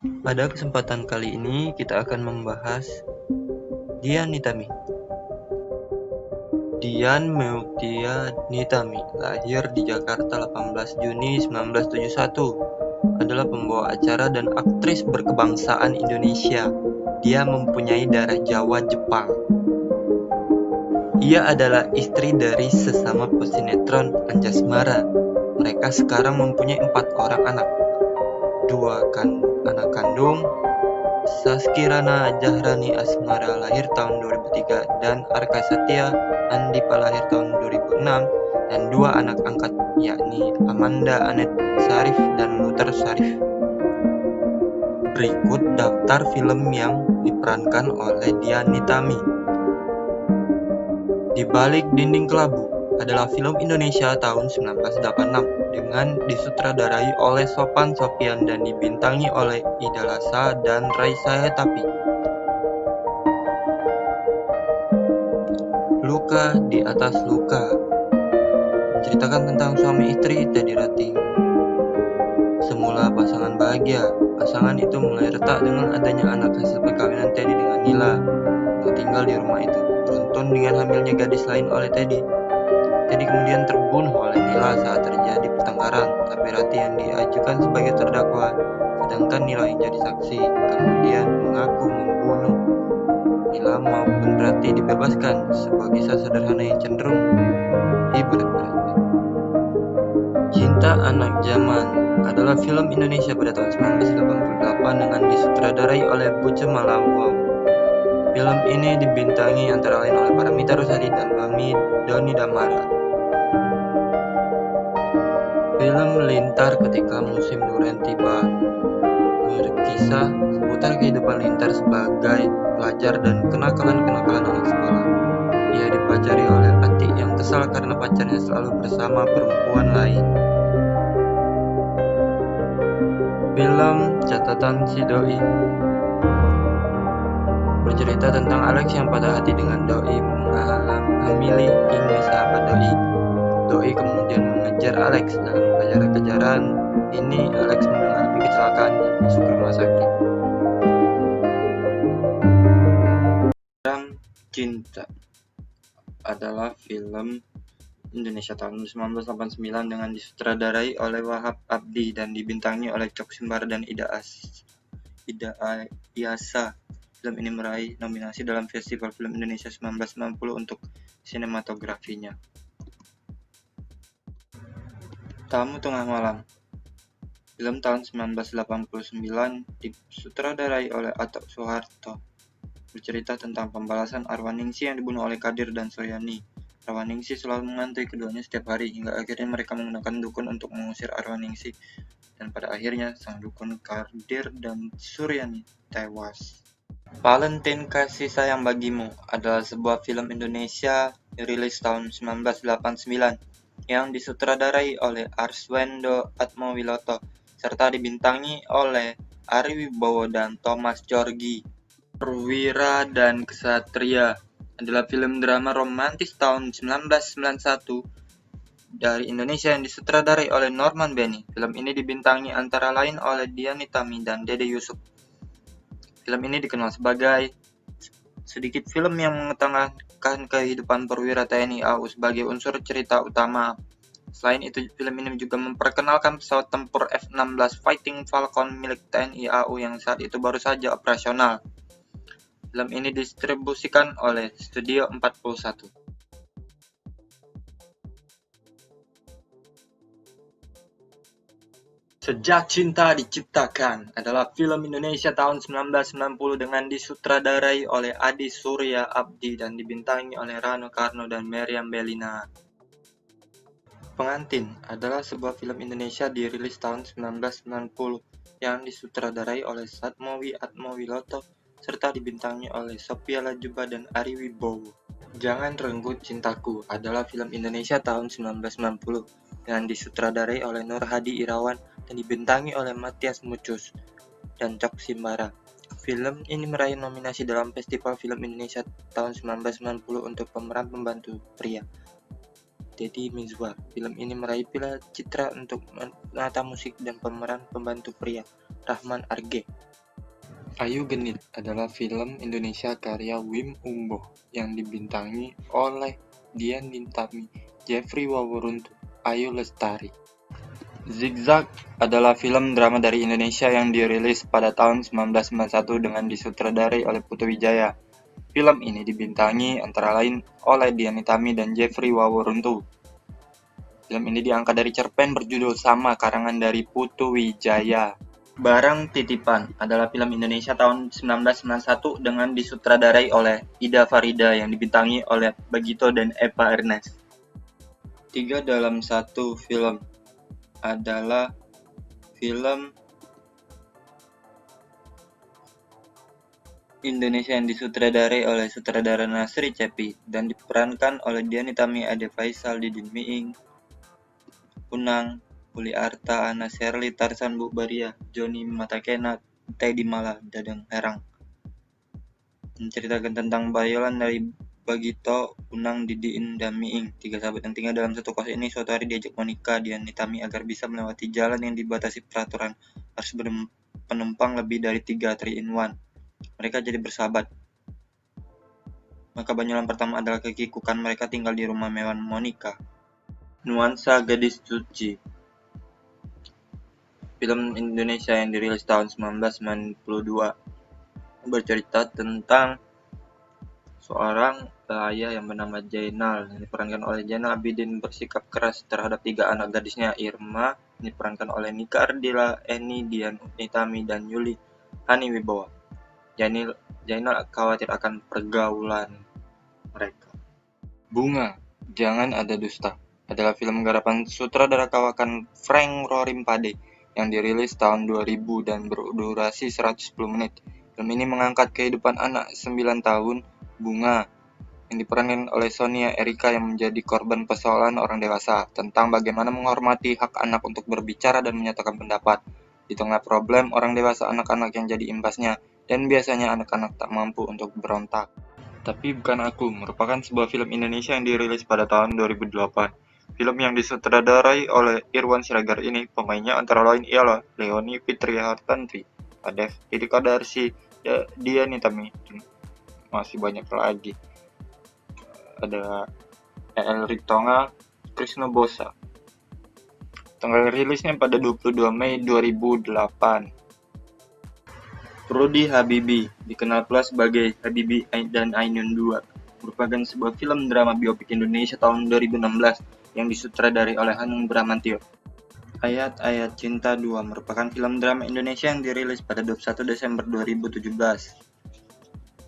Pada kesempatan kali ini kita akan membahas Dian Nitami. Dian Meutia Nitami lahir di Jakarta 18 Juni 1971, adalah pembawa acara dan aktris berkebangsaan Indonesia. Dia mempunyai darah Jawa Jepang. Ia adalah istri dari sesama pesinetron Anjasmara. Mereka sekarang mempunyai 4 orang anak. 2 anak kandung, Saskirana Jahrani Asmara lahir tahun 2003 dan Arka Satya Andipa lahir tahun 2006, dan 2 anak angkat yakni Amanda Anet Sarif dan Luther Sarif. Berikut daftar film yang diperankan oleh Dian Nitami. Di Balik Dinding Kelabu adalah film Indonesia tahun 1986 dengan disutradarai oleh Sophan Sophian dan dibintangi oleh Ida Lasa dan Raisa Hetapi. Luka di Atas Luka menceritakan tentang suami istri Teddy Rating. Semula pasangan bahagia. Pasangan itu mulai retak dengan adanya anak hasil perkawinan Teddy dengan Nila yang tinggal di rumah itu. Beruntun dengan hamilnya gadis lain oleh Teddy. Teddy kemudian terbunuh oleh Nila saat terjadi pertengkaran, tapi Rati yang diajukan sebagai terdakwa, sedangkan Nila yang jadi saksi, kemudian mengaku membunuh Nila maupun Rati dibebaskan. Sebuah kisah sederhana yang cenderung diberat-beratkan. Cinta Anak Zaman adalah film Indonesia pada tahun 1988 dengan disutradarai oleh Buce Malawaw. Film ini dibintangi antara lain oleh Paramitha Rusady dan Doni Damara. Film Lintar Ketika Musim Durian Tiba berkisah seputar kehidupan Lintar sebagai pelajar dan kenakalan-kenakalan anak sekolah. Ia dipacari oleh Ati yang kesal karena pacarnya selalu bersama perempuan lain. Film Catatan Si Doi bercerita tentang Alex yang patah hati dengan Doi menghamili hingga sahabat Doi. Doi kemudian mengejar Alex. Dalam kejar-kejaran ini, Alex mengalami kecelakaan dan masuk ke rumah sakit. Ram Cinta adalah film Indonesia tahun 1989 dengan disutradarai oleh Wahab Abdi dan dibintangi oleh Cok Simbar dan Ida Iasa. Film ini meraih nominasi dalam Festival Film Indonesia 1990 untuk sinematografinya. Tamu Tengah Malam, film tahun 1989 disutradarai oleh Atok Soeharto, bercerita tentang pembalasan Arwaningsi yang dibunuh oleh Kadir dan Suryani. Arwaningsi selalu mengantui keduanya setiap hari, hingga akhirnya mereka menggunakan dukun untuk mengusir Arwaningsi, dan pada akhirnya sang dukun Kadir dan Suryani tewas. Valentine Kasih Sayang Bagimu adalah sebuah film Indonesia dirilis tahun 1989 yang disutradarai oleh Arswendo Atmowiloto serta dibintangi oleh Ari Wibowo dan Thomas Djorghi. Perwira dan Kesatria adalah film drama romantis tahun 1991 dari Indonesia yang disutradarai oleh Norman Benny. Film ini dibintangi antara lain oleh Dian Nitami dan Dede Yusuf. Film ini dikenal sebagai sedikit film yang mengetengahkan kehidupan perwira TNI AU sebagai unsur cerita utama. Selain itu, film ini juga memperkenalkan pesawat tempur F-16 Fighting Falcon milik TNI AU yang saat itu baru saja operasional. Film ini didistribusikan oleh Studio 41. Sejak Cinta Diciptakan adalah film Indonesia tahun 1990 dengan disutradarai oleh Adi Surya Abdi dan dibintangi oleh Rano Karno dan Meriam Bellina. Pengantin adalah sebuah film Indonesia dirilis tahun 1990 yang disutradarai oleh Satmowi Atmowiloto serta dibintangi oleh Sophia Latjuba dan Ari Wibowo. Jangan Renggut Cintaku adalah film Indonesia tahun 1990 yang disutradarai oleh Nur Hadi Irawan dan dibintangi oleh Matias Mucus dan Cok Simbara. Film ini meraih nominasi dalam Festival Film Indonesia tahun 1990 untuk pemeran pembantu pria, Deddy Mizwar. Film ini meraih Piala Citra untuk penata musik dan pemeran pembantu pria, Rahman Arge. Ayu Genit adalah film Indonesia karya Wim Umboh yang dibintangi oleh Dian Nitami, Jeffrey Waworuntu, Ayu Lestari. Zigzag adalah film drama dari Indonesia yang dirilis pada tahun 1991 dengan disutradarai oleh Putu Wijaya. Film ini dibintangi antara lain oleh Dian Nitami dan Jeffrey Waworuntu. Film ini diangkat dari cerpen berjudul sama karangan dari Putu Wijaya. Barang Titipan adalah film Indonesia tahun 1991 dengan disutradarai oleh Ida Farida yang dibintangi oleh Bagito dan Eva Ernest. 3 dalam 1 film adalah film Indonesia yang disutradarai oleh sutradara Nasri Cepi dan diperankan oleh Dian Nitami, Ade Faisal, Didin Miing, Unang, Uli Arta, Ana Sherly, Tarsan Bu Baria, Joni Matakena, Teddy Mala, Dadang Herang. Menceritakan tentang bayolan dari Bagito, Unang, Didin, dan Miing, 3 sahabat yang tinggal dalam satu kos ini. Suatu hari diajak Monica, Dian Nitami agar bisa melewati jalan yang dibatasi peraturan harus penumpang lebih dari 3 3-in-1. Mereka jadi bersahabat. Maka banyolan pertama adalah kekikukan mereka tinggal di rumah mewah Monica. Nuansa Gadis Suci, film Indonesia yang dirilis tahun 1992, bercerita tentang seorang ayah yang bernama Jainal yang diperankan oleh Jainal Abidin bersikap keras terhadap 3 anak gadisnya. Irma yang diperankan oleh Nika Ardila, Eni, Dian Nitami, dan Yuli Hani Wibowo. Jainal khawatir akan pergaulan mereka. Bunga, Jangan Ada Dusta adalah film garapan sutradara kawakan Frank Rorimpade yang dirilis tahun 2000 dan berdurasi 110 menit. Film ini mengangkat kehidupan anak 9 tahun, Bunga, yang diperankan oleh Sonia Erika yang menjadi korban persoalan orang dewasa tentang bagaimana menghormati hak anak untuk berbicara dan menyatakan pendapat. Di tengah problem orang dewasa, anak-anak yang jadi imbasnya, dan biasanya anak-anak tak mampu untuk berontak. Tapi Bukan Aku merupakan sebuah film Indonesia yang dirilis pada tahun 2008. Film yang disutradarai oleh Irwan Siregar ini, pemainnya antara lain ialah Leoni Fitri Hartanti, Adef, Didi Kadarsi, Dian Nitami, masih banyak lagi. Ada El Ritonga, Krisno Bosa. Tanggal rilisnya pada 22 Mei 2008. Rudy Habibi, dikenal pula sebagai Habibi dan Ainun 2, merupakan sebuah film drama biopik Indonesia tahun 2016 yang disutradarai oleh Hanung Bramantyo. Ayat-Ayat Cinta 2 merupakan film drama Indonesia yang dirilis pada 21 Desember 2017.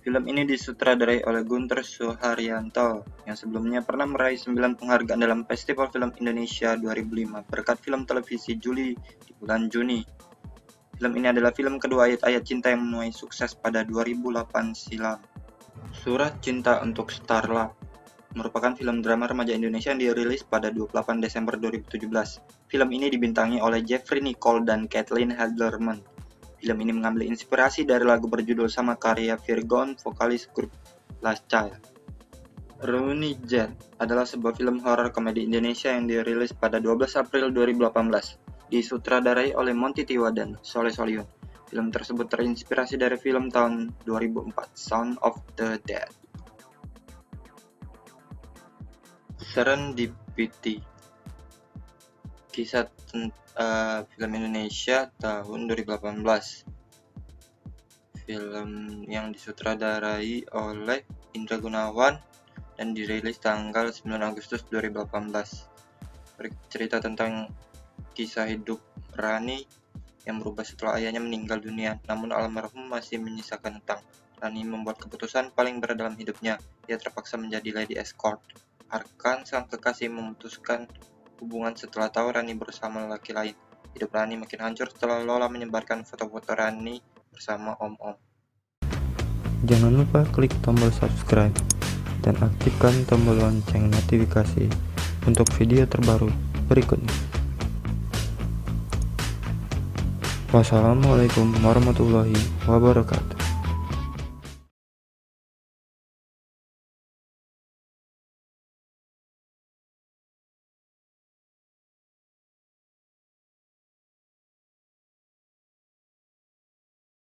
Film ini disutradarai oleh Guntur Suharyanto yang sebelumnya pernah meraih 9 penghargaan dalam Festival Film Indonesia 2005 berkat film televisi Juli di bulan Juni. Film ini adalah film kedua Ayat-Ayat Cinta yang menuai sukses pada 2008 silam. Surat Cinta untuk Starla merupakan film drama remaja Indonesia yang dirilis pada 28 Desember 2017. Film ini dibintangi oleh Jeffrey Nicole dan Kathleen Halderman. Film ini mengambil inspirasi dari lagu berjudul sama karya Virgon, vokalis grup Last Child. Rooney Jet adalah sebuah film horor komedi Indonesia yang dirilis pada 12 April 2018. Disutradarai oleh Monty Tiwa dan Soleh Solihun. Film tersebut terinspirasi dari film tahun 2004, Sound of the Dead. Serendipity, kisah film Indonesia tahun 2018. Film yang disutradarai oleh Indra Gunawan dan dirilis tanggal 9 Agustus 2018. Bercerita tentang kisah hidup Rani yang berubah setelah ayahnya meninggal dunia, namun almarhum masih menyisakan hutang. Rani membuat keputusan paling berat dalam hidupnya. Ia terpaksa menjadi lady escort. Arkan, sang kekasih, memutuskan hubungan setelah tahu Rani bersama lelaki lain. Hidup Rani makin hancur setelah Lola menyebarkan foto-foto Rani bersama Om-Om. Jangan lupa klik tombol subscribe dan aktifkan tombol lonceng notifikasi untuk video terbaru berikutnya. Wassalamualaikum warahmatullahi wabarakatuh.